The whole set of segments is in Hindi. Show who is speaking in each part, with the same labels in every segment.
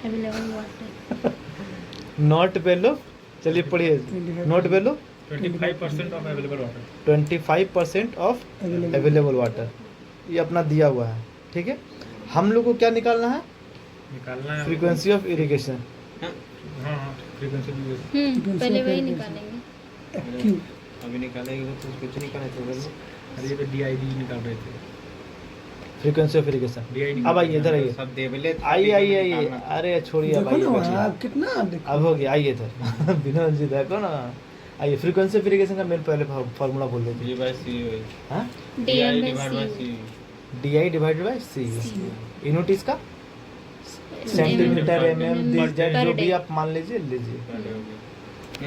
Speaker 1: अवेलेबल वाटर,
Speaker 2: नॉट वैल्यू, चलिए पढ़िए, not value
Speaker 3: 25% of available water.
Speaker 2: 25% of available water, ये अपना दिया हुआ है। ठीक है, हम लोग को क्या निकालना है?
Speaker 3: निकालना है
Speaker 2: फ्रीक्वेंसी ऑफ इरिगेशन।
Speaker 3: हाँ हाँ, फ्रीक्वेंसी भी
Speaker 1: पहले वही निकालेंगे।
Speaker 4: क्यों
Speaker 5: अभी निकालेंगे तो कुछ नहीं करना चाहिए।
Speaker 3: अरे ये तो DID निकाल रहे थे।
Speaker 2: Frequency of irrigation.
Speaker 3: DID
Speaker 2: अब आइए इधर आइए,
Speaker 5: सब देवले
Speaker 2: आइए आइए आइए, अरे छोड़िए, अब
Speaker 4: देखो
Speaker 2: आइए
Speaker 4: ना
Speaker 2: बचिए।
Speaker 4: आप कितना आप देखो
Speaker 2: अब हो गया, आइए इधर विनोद जी देखो ना, आइए फ्रीक्वेंसी ऑफ इरिगेशन का मेन पहले फार्मूला बोल देते हैं।
Speaker 5: D/C
Speaker 2: हाँ,
Speaker 1: DI/C,
Speaker 2: DI divided by C। Unit इसका सेंटीमीटर, mm, जो भी आप मान लीजिए लीजिए,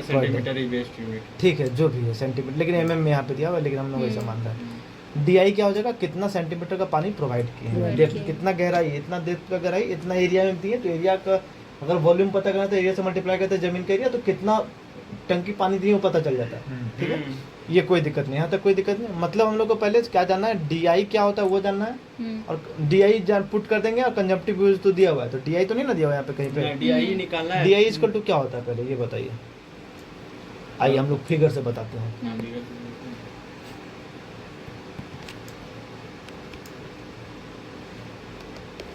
Speaker 5: सेंटीमीटर इज बेस्ट यूनिट।
Speaker 2: ठीक है, जो भी है सेंटीमीटर, लेकिन mm में यहाँ पे दिया हुआ है, लेकिन हम लोग ऐसा मान रहे हैं। DI क्या हो जाएगा? कितना सेंटीमीटर का पानी प्रोवाइड किए हैं,
Speaker 1: Provide
Speaker 2: डेप्थ
Speaker 1: किया है।
Speaker 2: कितना गहराई है, इतना डेप्थ का गहराई, इतना एरिया में दिए, तो एरिया का अगर वॉल्यूम पता करना है तो एरिया से मल्टीप्लाई करते हैं जमीन का एरिया, तो कितना टंकी पानी दिए वो पता चल जाता है। ठीक है, ये कोई दिक्कत नहीं, यहाँ तक कोई दिक्कत नहीं। मतलब हम लोग को पहले क्या जानना है, DI क्या होता है वो जानना है, और DI पुट कर देंगे, और कंजम्पटिव यूज तो दिया हुआ है, तो DI तो नहीं ना दिया हुआ है यहाँ पे कहीं पे।
Speaker 5: DI निकालना है।
Speaker 2: DI इक्वल टू क्या होता है पहले ये बताइए, आइए हम लोग फिगर से बताते हैं।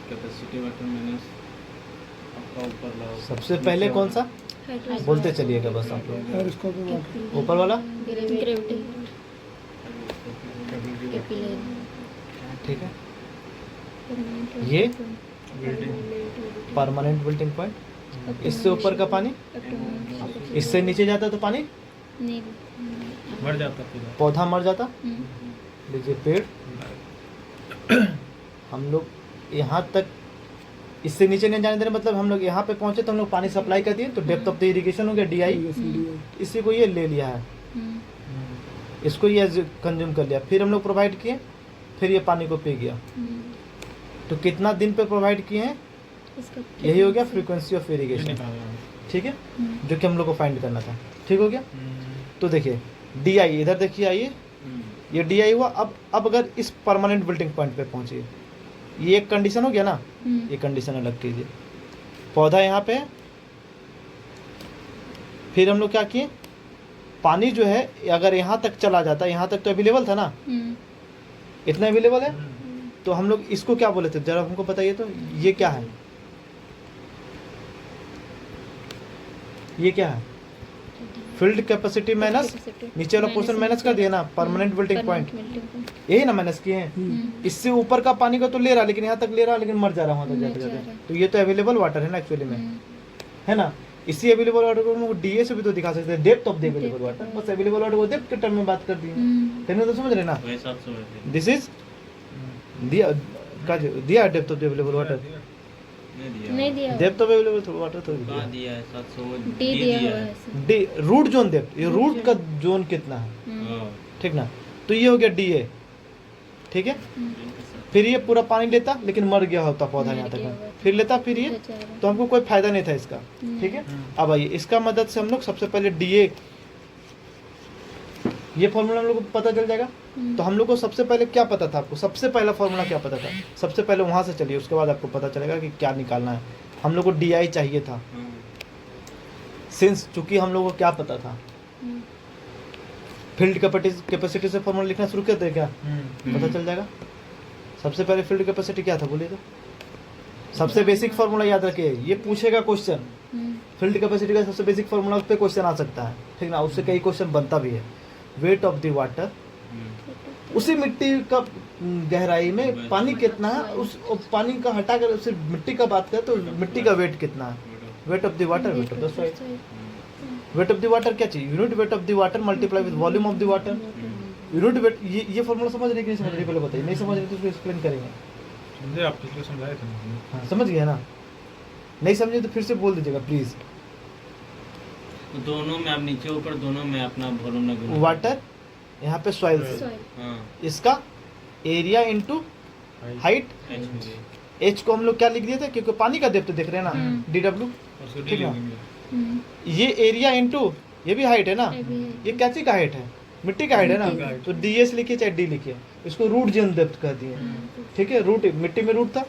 Speaker 5: कैपेसिटी वाटर माइनस आपका ऊपर लाओ।
Speaker 2: सबसे पहले कौन सा बोलते चलिएगा बस आप लोग,
Speaker 4: और इसको भी वाटर
Speaker 2: ऊपर वाला।
Speaker 1: ग्रेविटी, कैपिलरी,
Speaker 2: ठीक है, ये परमानेंट बिल्टिंग पॉइंट, इससे ऊपर का पानी, इससे नीचे जाता तो पानी
Speaker 1: नहीं,
Speaker 3: मर जाता पूरा।
Speaker 2: पौधा मर जाता। लीजिए पेड़, हम लोग यहाँ तक, इससे नीचे नहीं जाने दे रहे, मतलब हम लोग यहाँ पे पहुंचे तो हम लोग पानी सप्लाई कर दिए, तो डेप्थ ऑफ द इरिगेशन हो गया DI। इसी को ये ले लिया है, इसको ये कंज्यूम कर लिया, फिर हम लोग प्रोवाइड किए, फिर ये पानी को पी गया, तो कितना दिन पे प्रोवाइड किए हैं, यही हो गया फ्रीक्वेंसी ऑफ इरिगेशन। ठीक है, जो कि हम लोग को फाइंड करना था। ठीक हो गया, तो देखिए DI इधर देखिए, आइए ये DI हुआ। अब अगर इस परमानेंट बिल्डिंग पॉइंट पे पहुंचिए, ये एक कंडीशन हो गया ना, ये कंडीशन अलग कीजिए, पौधा यहाँ पे है, फिर हम लोग क्या किए, पानी जो है अगर यहाँ तक चला जाता, यहाँ तक तो अवेलेबल था ना, इतना अवेलेबल है, तो हम लोग इसको क्या बोले थे जरा हमको बताइए तो, ये क्या है, ये क्या है? फील्ड कैपेसिटी माइनस नीचे वाला पोर्शन माइनस कर दिया ना, परमानेंट बिल्टिंग पॉइंट, यही ना माइनस किए हैं। इससे ऊपर का पानी को तो ले रहा, लेकिन यहाँ तक ले रहा, लेकिन मर जा रहा वहाँ तक जाते जाते, तो ये तो अवेलेबल वाटर है ना एक्चुअली में, है ना। इसी अवेलेबल वाटर को हम लोग DA से भी तो दिखा सकते हैं, depth of the available water, बस अवेलेबल वाटर को डेप्थ के टर्म में बात कर दी है, तो समझ रहे ना। दिस इज दिया depth of the available water,
Speaker 1: नहीं दिया,
Speaker 2: डेप्थ ऑफ अवेलेबल वाटर तो
Speaker 5: कहाँ दिया है? 700
Speaker 1: डी दिया हुआ है।
Speaker 2: डी रूट जोन डेप्थ, ये रूट का जोन कितना है, ठीक ना, तो ये हो गया DA। ठीक है, फिर ये पूरा पानी लेता, लेकिन मर गया होता पौधा यहाँ तक, फिर लेता, फिर ये, तो हमको कोई फायदा नहीं था इसका। ठीक है, अब आइए इसका मदद से हम लोग सबसे पहले DA, ये फॉर्मूला हम लोग को पता चल जाएगा। तो हम लोग को सबसे पहले क्या पता था, आपको सबसे पहला फॉर्मूला क्या पता था? सबसे पहले वहां से चलिए, उसके बाद आपको पता चलेगा कि क्या निकालना है। हम लोग को DI चाहिए था, सिंस चूंकि हम लोग को क्या पता था, फील्ड कैपेसिटी से फॉर्मूला लिखना शुरू कर दे, क्या पता चल जाएगा। सबसे पहले फील्ड कैपेसिटी क्या था बोलिए तो, सबसे बेसिक फॉर्मूला याद रखिए, ये पूछेगा क्वेश्चन, फील्ड कैपेसिटी का सबसे बेसिक फॉर्मूला, उस पर क्वेश्चन आ सकता है, ठीक ना, उससे कई क्वेश्चन बनता भी है। वेट ऑफ द वाटर, उसी मिट्टी का गहराई में पानी कितना है, उस पानी का हटाकर उसे मिट्टी का बात करें तो मिट्टी का वेट कितना है, weight of the water, weight of the soil. Weight of the water क्या चाहिए, unit weight of the water multiply with volume of the water. Unit weight, ये फॉर्मूला समझ रहे कि नहीं समझ रहे पहले बताइए, नहीं समझ रहे तो उसको एक्सप्लेन करेंगे।
Speaker 3: समझे आप, पिछले समझाए थे।
Speaker 2: हाँ समझ गए ना, नहीं समझे तो फिर से बोल दीजिएगा प्लीज।
Speaker 5: दोनों में आप नीचे ऊपर दोनों में अपना वॉल्यूम लगा,
Speaker 2: वाटर यहाँ पे सॉइल, इसका एरिया इनटू हाइट, H को हम लोग क्या लिख दिए थे, क्योंकि पानी का डेप्थ देख रहे हैं ना, DW, ठीक है। ये एरिया इनटू, ये भी हाइट है ना, ये क्या चीज का हाइट है, मिट्टी का हाइट है ना, तो DS लिखिए चाहे D लिखिए, इसको रूट जोन डेप्थ कर दिए। ठीक है, रूट मिट्टी में रूट था,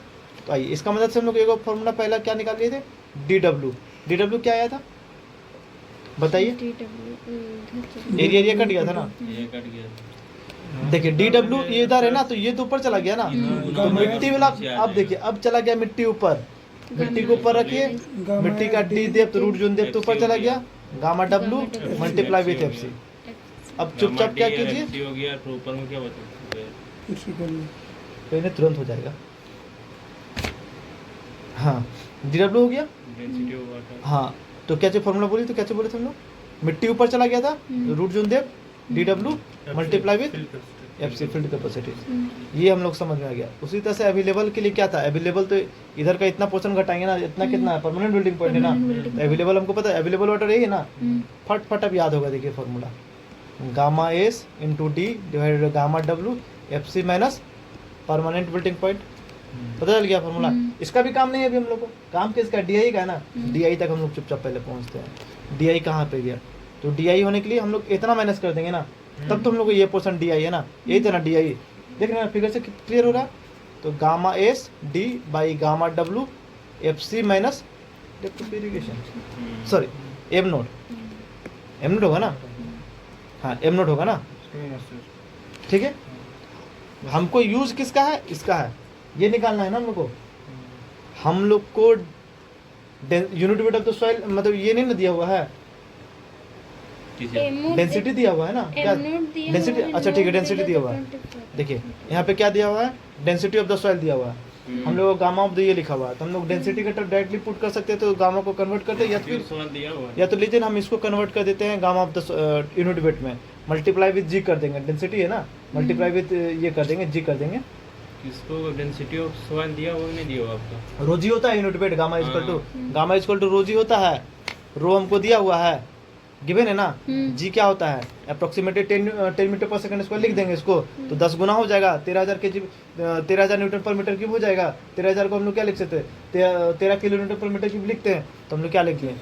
Speaker 2: तो आइए इसका मदद से हम लोग एक फॉर्मूला पहला क्या निकाल लिए थे, डी डब्ल्यू क्या आया था बताइए, एरिया कट गया था ना।
Speaker 5: ये कट गया।
Speaker 2: देखिए डी डब्ल्यू ये इधर है ना, तो ये तो ऊपर चला गया ना, तो मिट्टी वाला अब देखिए अब चला गया मिट्टी ऊपर, मिट्टी को ऊपर रखिए, मिट्टी का D depth root zone depth ऊपर चला गया, gamma W multiply with F C. अब चुपचाप क्या कीजिए,
Speaker 5: डी हो गया तो ऊपर में क्या बचा?
Speaker 4: इसी को लिए
Speaker 2: तो इन्हें तुरंत हो जाएगा। हाँ डी डब्ल्यू हो गया।
Speaker 5: Density of water.
Speaker 2: हाँ तो क्या चाहिए फॉर्मूला बोली, तो क्या चाहिए बोले थे हम लोग, मिट्टी ऊपर चला गया था, root zone depth D W multiply with F C field capacity. ये हम लोग समझ में आ गया। उसी तरह से अवेलेबल के लिए क्या था, अवेलेबल तो इधर का इतना पोर्शन घटाएंगे ना, इतना कितना है परमानेंट बिल्डिंग पॉइंट है ना, तो अवेलेबल हमको पता है, अवेलेबल वाटर यही है ना, फट फट अब याद होगा। देखिए formula gamma S into D divided by gamma W F C minus permanent building point. पता चल गया फॉर्मूला। इसका भी काम नहीं है अभी हम लोग को, काम किसका, डी आई का है ना, डी आई तक हम लोग चुपचाप पहले पहुंचते हैं। डी आई कहाँ पे गया, तो डी आई होने के लिए हम लोग इतना माइनस कर देंगे ना, तब तो हम लोग को ये पोर्शन डी आई है ना, यही था ना डी आई। देख रहे हैं फिगर से क्लियर हो रहा है। तो gamma S D by gamma W F C minus depth of irrigation, sorry M note होगा ना, हाँ एम नोट होगा ना, ठीक है। हमको यूज किसका है, इसका है, ये निकालना है ना हम लोग को। हम लोग को unit weight of the soil मतलब ये नहीं ना दिया हुआ है, डेंसिटी दिया हुआ है ना, क्या डेंसिटी, अच्छा ठीक है डेंसिटी दिया हुआ है। देखिए यहाँ पे क्या दिया हुआ है, डेंसिटी ऑफ द सॉइल दिया हुआ है, हम लोग गामा ऑफ द ये लिखा हुआ है, तो हम लोग डेंसिटी का टर्म डायरेक्टली पुट कर सकते हैं, तो गामा को कन्वर्ट करते हैं, या फिर
Speaker 5: दिया हुआ है।
Speaker 2: या तो लीजिए हम इसको कन्वर्ट कर देते हैं gamma of the unit weight में, मल्टीप्लाई विद जी कर देंगे, डेंसिटी है ना, मल्टीप्लाई विद ये कर देंगे, जी कर देंगे।
Speaker 5: किसको डेंसिटी ऑफ सॉइल दिया हुआ नहीं दिया हुआ आपका?
Speaker 2: रोजी होता है unit weight, gamma equal to रोजी होता है, रो हमको दिया हुआ है, गिवन है ना। जी क्या होता है, अप्रोक्सीमेटली 10 मीटर पर सेकंड स्क्वायर लिख देंगे इसको, तो 10 गुना हो जाएगा, 13,000 kg 13,000 न्यूटन पर मीटर क्यूब हो जाएगा। 13,000 को हम लोग क्या लिख सकते हैं, 13 किलो न्यूटन पर मीटर क्यूब लिखते हैं, तो हम लोग क्या लिख लें,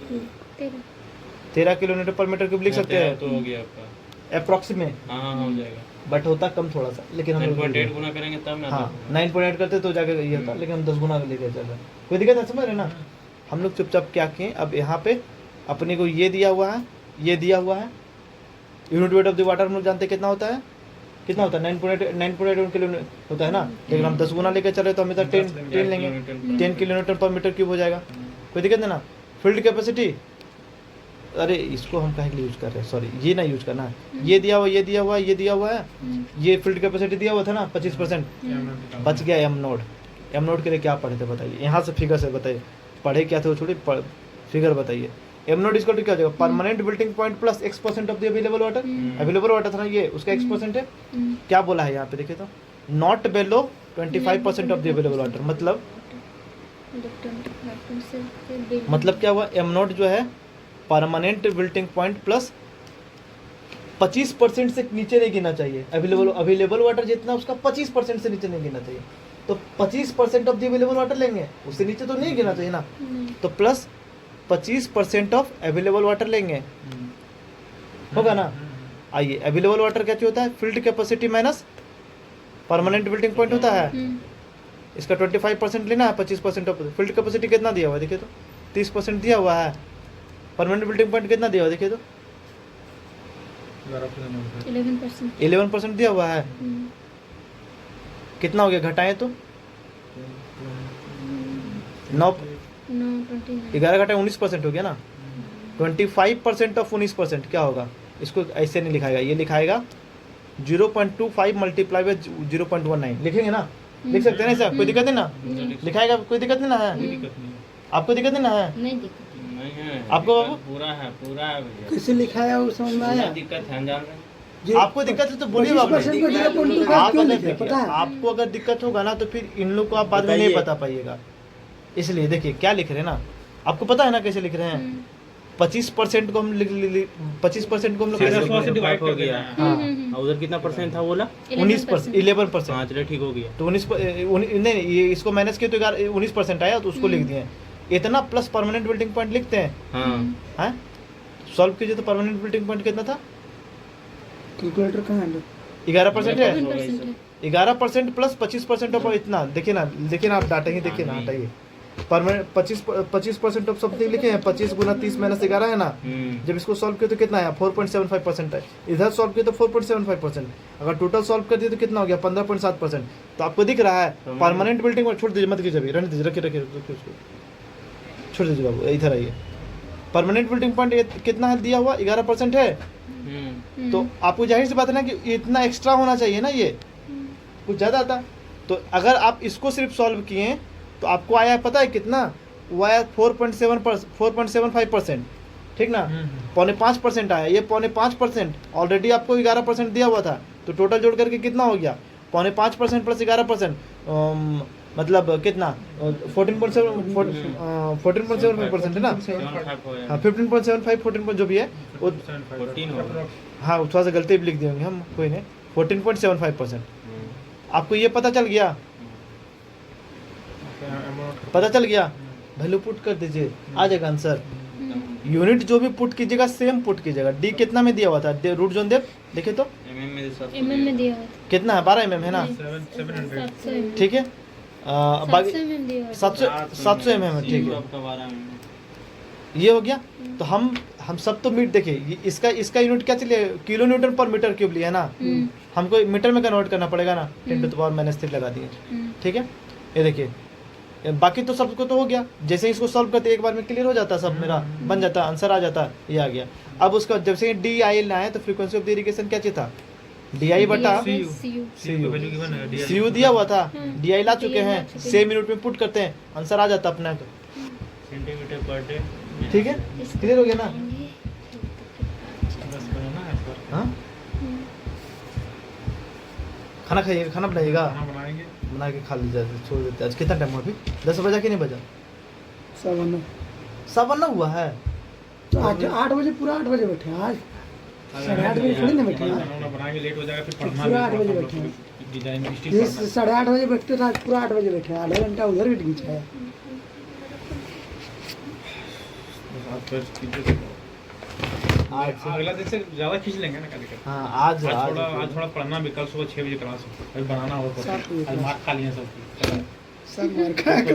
Speaker 2: 13 किलो न्यूटन पर मीटर क्यूब लिख सकते हैं,
Speaker 5: तो हो गया आपका
Speaker 2: अप्रोक्सीमेट।
Speaker 5: हाँ हो जाएगा,
Speaker 2: बट होता कम थोड़ा सा, लेकिन हम लोग
Speaker 5: 9.8 गुना करेंगे तब ना।
Speaker 2: हाँ 9.8 करते तो जाके ये होता, लेकिन हम 10 गुना लेके चल रहे हैं, कोई दिक्कत है, समझ रहे ना। हम लोग चुपचाप क्या किए, अब यहाँ पे अपने को ये दिया हुआ है, ये दिया हुआ है, unit weight of the water हम लोग जानते हैं कितना होता है, कितना होता है 9.8 किलो होता है ना, लेकिन हम 10 गुना लेके चल रहे तो हम इधर 10 लेंगे, 10 किलो न्यूटन पर मीटर क्यूब हो जाएगा, कोई दिक्कत नहीं ना। फील्ड कैपेसिटी, अरे इसको हम कहीं यूज कर रहे हैं, सॉरी ये ना यूज करना है, ये दिया हुआ, ये दिया हुआ, ये दिया हुआ है, ये फील्ड कैपेसिटी दिया हुआ था ना 25%, बच गया एम नोट के लिए क्या पढ़े थे बताइए, यहाँ से फिगर से बताइए, पढ़े क्या थे वो छोड़िए, फिगर बताइए। एम नोट इसको क्या हो जाएगा, permanent building point plus x% of the available water, available water था ना ये, उसका x% है, क्या बोला है यहाँ पे देखिए तो, not below 25% of the available water, मतलब क्या हुआ, एम नोट जो है परमानेंट बिल्डिंग पॉइंट प्लस 25% से नीचे नहीं गिनना चाहिए, अवेलेबल वाटर जितना उसका 25% से नीचे नहीं गिनना चाहिए, तो 25% ऑफ द अवेलेबल वाटर लेंगे, उससे नीचे तो नहीं गिनना चाहिए ना, तो प्लस 25% ऑफ अवेलेबल वाटर लेंगे, होगा ना। आइए अवेलेबल वाटर क्या होता है, field capacity minus permanent building point होता है, इसका 25% लेना है, 25% ऑफ फील्ड कैपेसिटी कितना दिया हुआ है देखिए तो 30% दिया हुआ है, परमानेंट बिल्डिंग पॉइंट कितना दिया हुआ देखिए तो 11% दिया हुआ है, कितना हो गया घटाएं तो 9 11 घटाएं 19% हो गया ना, 25% ऑफ 19% क्या होगा, इसको ऐसे नहीं लिखाएगा, ये लिखाएगा 0.25 मल्टीप्लाई बाय 0.19 लिखेंगे ना, लिख सकते हैं ना ऐसा, कोई दिक्कत नहीं ना, लिखाएगा कोई दिक्कत नहीं ना है, आपको दिक्कत नहीं ना है,
Speaker 1: नहीं दिक्कत
Speaker 5: नहीं है,
Speaker 2: आपको
Speaker 5: पूरा है भैया,
Speaker 4: कैसे लिखा है वो समझ में आया,
Speaker 5: दिक्कत है जान रहे हैं।
Speaker 2: आपको दिक्कत है तो बोलिए बाबू,
Speaker 4: 25% को 0.25 क्यों लिखे पता है,
Speaker 2: आपको अगर दिक्कत होगा ना तो फिर इन लोग को आप बाद में नहीं बता पाइएगा, इसलिए देखिए क्या लिख रहे हैं ना, आपको पता है ना कैसे लिख रहे हैं, 25% को हम 25% को हम लोग कैसे लिख रहे हैं?
Speaker 5: डिवाइड हो गया,
Speaker 2: हाँ
Speaker 5: उधर कितना परसेंट था बोला,
Speaker 2: 19%, 11%,
Speaker 5: हाँ चलो ठीक हो गया,
Speaker 2: तो 19 नहीं ये इसको माइनस किया तो 19% आया, तो उसको लिख दिए, इतना प्लस परमानेंट बिल्डिंग पॉइंट लिखते हैं, हैं सॉल्व कीजिए तो परमानेंट बिल्डिंग पॉइंट कितना था,
Speaker 4: कैलकुलेटर कहाँ है,
Speaker 2: 11% है,
Speaker 1: 11% है।
Speaker 2: 11% प्लस 25% ऑफ इतना, देखिए ना आप डाटा ही देखिए ना, हटाइए परमानेंट 25% ऑफ समथिंग लिखे हैं, 25 गुना 30 माइनस 11 है ना। जब इसको सॉल्व किया तो कितना आया 4.75% है, इधर सॉल्व किया तो 4.75%, अगर टोटल सॉल्व कर दिए तो कितना हो गया 15.7%। तो आपको दिख रहा है परमानेंट बिल्डिंग में, छोड़ दीजिए मत कीजिए अभी, रहने दीजिए, रखिए उसको छोड़ दीजिए बाबू, इधर आइए। परमानेंट बिल्डिंग पॉइंट कितना है दिया हुआ 11% है, तो आपको जाहिर सी बात है ना कि इतना एक्स्ट्रा होना चाहिए ना, ये कुछ ज़्यादा आता। तो अगर आप इसको सिर्फ सॉल्व किए तो आपको आया पता है कितना, वो आया 4.75%, ठीक ना, 4.5% आया, ये 4.5% ऑलरेडी आपको 11% दिया हुआ था, तो टोटल जोड़ करके कितना हो गया 4.5% प्लस 11%, मतलब कितना 14.75% है ना, हाँ 15.75 14 जो भी है वो
Speaker 5: 14 होगा।
Speaker 2: हाँ थोड़ा सा गलती भी लिख दिए होंगे हम, कोई नहीं, 14.75%। आपको ये पता चल गया, पता चल गया, वैल्यू पुट कर दीजिए आ जाएगा आंसर। यूनिट जो भी पुट कीजिएगा सेम पुट कीजिएगा। डी कितना में दिया हुआ था, रूट जोन देव देखिए तो
Speaker 5: mm में सब
Speaker 1: mm में दिया हुआ था,
Speaker 2: कितना है 12 mm है ना,
Speaker 3: 700
Speaker 2: ठीक है। बाकी
Speaker 1: 700 mm दिया हुआ था।
Speaker 2: 700 mm है, ठीक है,
Speaker 5: आपका 12 mm।
Speaker 2: ये हो गया। तो हम सब तो मीट देखिए, इसका यूनिट क्या चलिए किलो न्यूटन पर मीटर क्यूब लिया है ना, हमको मीटर में कन्वर्ट करना पड़ेगा ना, 10⁻³ लगा दिए, ठीक है। ये देखिए बाकी तो सबको तो हो गया, जैसे ही इसको सॉल्व करते एक बार में क्लियर हो जाता, सब मेरा बन जाता, आंसर आ जाता, ये आ गया। अब उसका जब से डी आई ना है तो फ्रीक्वेंसी ऑफ द इरिगेशन क्या चाहिए था, डी आई बटा सी यू दिया हुआ था, डी आई ला चुके हैं, 6 मिनट में पुट करते हैं, आंसर आ जाता अपना, तो
Speaker 5: सेंटीमीटर पर डे।
Speaker 2: ठीक है, क्लियर हो गया ना।
Speaker 3: बस बनाना है सर,
Speaker 2: हाँ खाना खाइएगा, खाना बनाइएगा,
Speaker 3: खाना बनाएंगे।
Speaker 2: बना के खा लीजिए, छोड़ देते। आज कितना टाइम हुआ अभी, 10 बजा कि नहीं बजा, 7:15 हुआ है।
Speaker 4: तो आज 8 बजे पूरा 8 बजे बैठे हैं आज, 8:30 बजे थोड़ी ना बैठे हैं।
Speaker 3: खाना बनाएंगे, लेट हो जाएगा, फिर पढ़ना
Speaker 4: पूरा
Speaker 3: भी
Speaker 4: 8 बजे
Speaker 3: होगा,
Speaker 4: बैठे हैं।
Speaker 3: डिजाइन मिस्टेक
Speaker 4: ये
Speaker 3: करना है।
Speaker 4: 8:30 बजे बैठते थे, आज पूरा 8 बजे बैठे हैं, आधा घंटा उधर भी खींचा है।
Speaker 3: आज फिर खींचे तो- अगला दिन से ज्यादा खींच लेंगे ना, क्या दिक्कत है?
Speaker 2: हाँ आज
Speaker 3: आज थोड़ा पढ़ना भी, कल सुबह 6 बजे क्लास है, अभी बनाना होगा,
Speaker 4: सात बजे
Speaker 3: आज मार्क खा लिए सबकी।
Speaker 4: सब मार खा के